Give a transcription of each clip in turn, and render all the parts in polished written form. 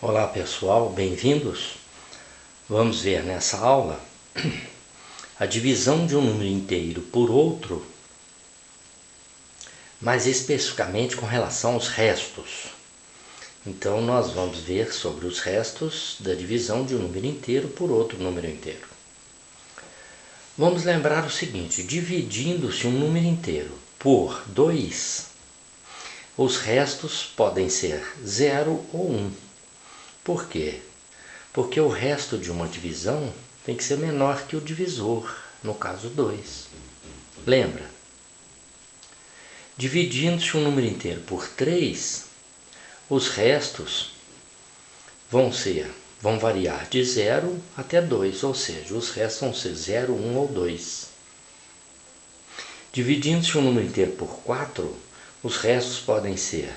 Olá pessoal, bem-vindos. Vamos ver nessa aula a divisão de um número inteiro por outro, mais especificamente com relação aos restos. Então nós vamos ver sobre os restos da divisão de um número inteiro por outro número inteiro. Vamos lembrar o seguinte: dividindo-se um número inteiro por 2, os restos podem ser 0 ou 1. Por quê? Porque o resto de uma divisão tem que ser menor que o divisor, no caso 2. Lembra? Dividindo-se um número inteiro por 3, os restos vão variar de 0 até 2, ou seja, os restos vão ser 0, 1 ou 2. Dividindo-se um número inteiro por 4, os restos podem ser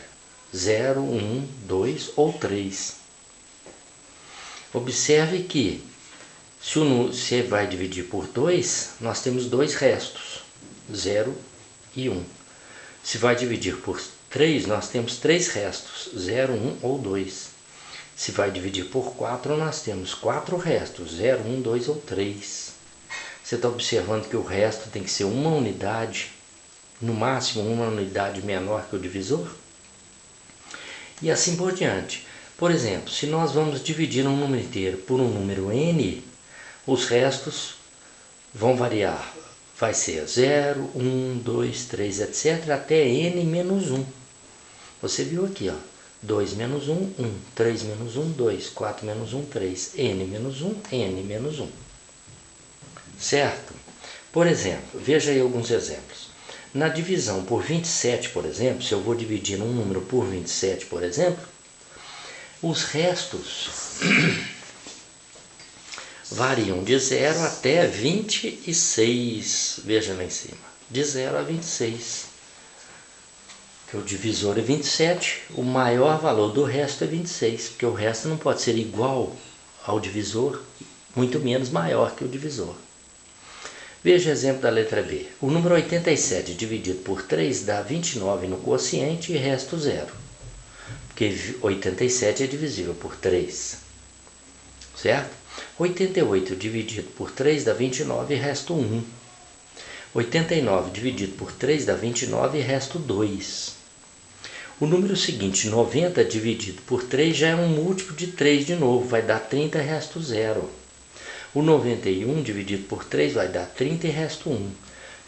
0, 1, 2 ou 3. Observe que, se você vai dividir por 2, nós temos dois restos, 0 e 1. Se vai dividir por 3, nós temos 3 restos, 0, 1 ou 2. Se vai dividir por 4, nós temos 4 restos, 0, 1, 2 ou 3. Você está observando que o resto tem que ser uma unidade, no máximo uma unidade menor que o divisor? E assim por diante. Por exemplo, se nós vamos dividir um número inteiro por um número n, os restos vão variar. Vai ser 0, 1, 2, 3, etc. até n menos 1. Você viu aqui, ó, 2 menos 1, 1. 3 menos 1, 2. 4 menos 1, 3. n menos 1, n menos 1. Certo? Por exemplo, veja aí alguns exemplos. Na divisão por 27, por exemplo, se eu vou dividir um número por 27, por exemplo, os restos variam de 0 até 26. Veja lá em cima. De 0 a 26. Que o divisor é 27. O maior valor do resto é 26. Porque o resto não pode ser igual ao divisor, muito menos maior que o divisor. Veja o exemplo da letra B. O número 87 dividido por 3 dá 29 no quociente e resto 0. Porque 87 é divisível por 3, certo? 88 dividido por 3 dá 29 e resto 1. 89 dividido por 3 dá 29 e resto 2. O número seguinte, 90 dividido por 3, já é um múltiplo de 3 de novo, vai dar 30 e resto 0. O 91 dividido por 3 vai dar 30 e resto 1.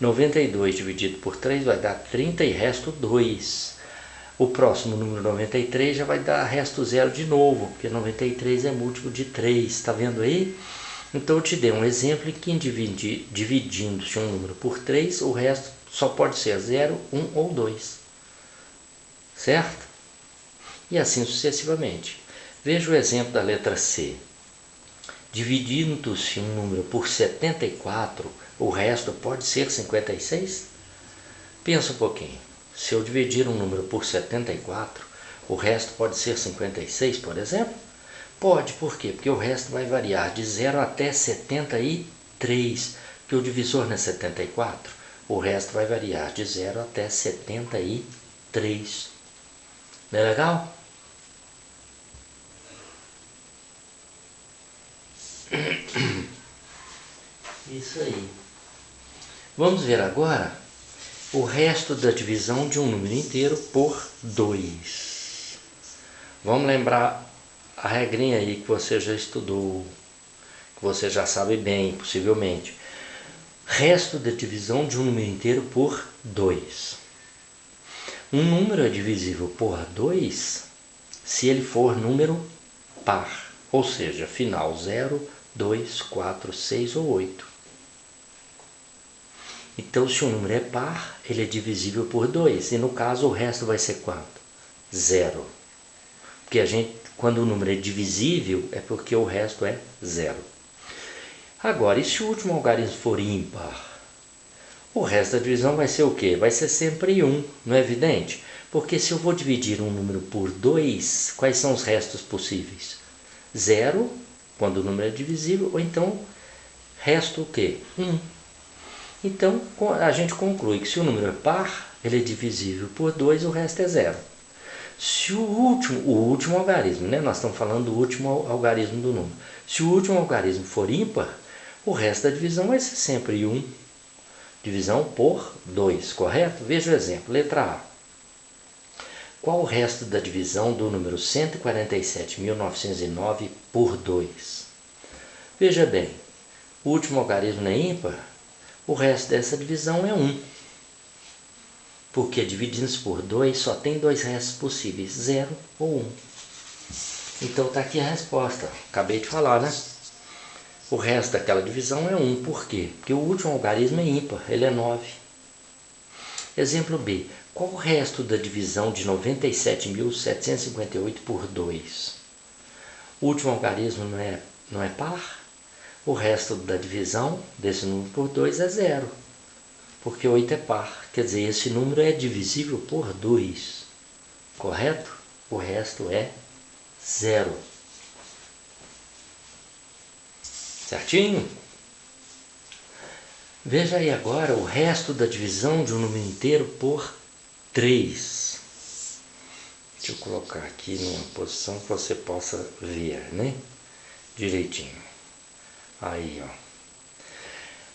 92 dividido por 3 vai dar 30 e resto 2. O próximo número 93 já vai dar resto 0 de novo, porque 93 é múltiplo de 3, está vendo aí? Então eu te dei um exemplo em que dividindo-se um número por 3, o resto só pode ser 0, 1 ou 2. Certo? E assim sucessivamente. Veja o exemplo da letra C. Dividindo-se um número por 74, o resto pode ser 56? Pensa um pouquinho. Se eu dividir um número por 74, o resto pode ser 56, por exemplo? Pode, por quê? Porque o resto vai variar de 0 até 73, porque o divisor não é 74. O resto vai variar de 0 até 73. Não é legal? Isso aí. Vamos ver agora o resto da divisão de um número inteiro por 2. Vamos lembrar a regrinha aí que você já estudou, que você já sabe bem, possivelmente. Resto da divisão de um número inteiro por 2. Um número é divisível por 2 se ele for número par, ou seja, final 0, 2, 4, 6 ou 8. Então, se o número é par, ele é divisível por 2. E no caso, o resto vai ser quanto? 0. Porque quando o número é divisível, é porque o resto é 0. Agora, e se o último algarismo for ímpar? O resto da divisão vai ser o quê? Vai ser sempre 1, não é evidente? Porque se eu vou dividir um número por 2, quais são os restos possíveis? 0, quando o número é divisível, ou então, resto o quê? 1. Então, a gente conclui que se o número é par, ele é divisível por 2, o resto é 0. Se o último algarismo, né? Nós estamos falando do último algarismo do número. Se o último algarismo for ímpar, o resto da divisão vai ser sempre 1. Divisão por 2, correto? Veja o exemplo. Letra A. Qual o resto da divisão do número 147.909 por 2? Veja bem, o último algarismo não é ímpar, o resto dessa divisão é 1. Porque dividindo por 2 só tem dois restos possíveis, 0 ou 1. Então está aqui a resposta. Acabei de falar, né? O resto daquela divisão é 1. Por quê? Porque o último algarismo é ímpar, ele é 9. Exemplo B. Qual o resto da divisão de 97.758 por 2? O último algarismo não é par? O resto da divisão desse número por 2 é 0. Porque 8 é par. Quer dizer, esse número é divisível por 2. Correto? O resto é 0. Certinho? Veja aí agora o resto da divisão de um número inteiro por 3. Deixa eu colocar aqui numa posição que você possa ver, né? Direitinho. Aí, ó.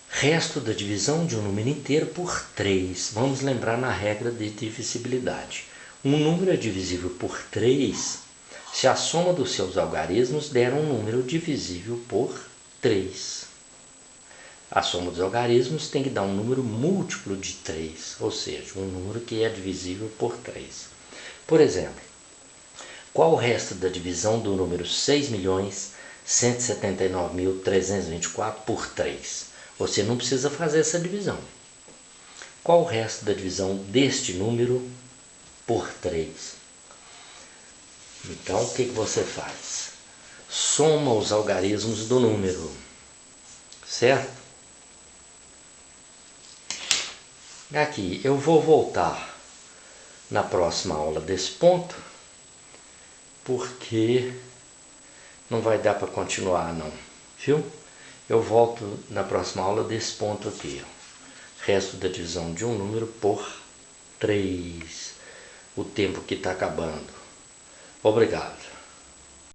Resto da divisão de um número inteiro por 3. Vamos lembrar na regra de divisibilidade. Um número é divisível por 3 se a soma dos seus algarismos der um número divisível por 3. A soma dos algarismos tem que dar um número múltiplo de 3, ou seja, um número que é divisível por 3. Por exemplo, qual o resto da divisão do número 6.179.324 por 3? Você não precisa fazer essa divisão. Qual o resto da divisão deste número por 3? Então, o que você faz? Soma os algarismos do número, certo? Aqui, eu vou voltar na próxima aula desse ponto, porque não vai dar para continuar não, viu? Eu volto na próxima aula desse ponto aqui, ó. Resto da divisão de um número por 3. O tempo que está acabando. Obrigado.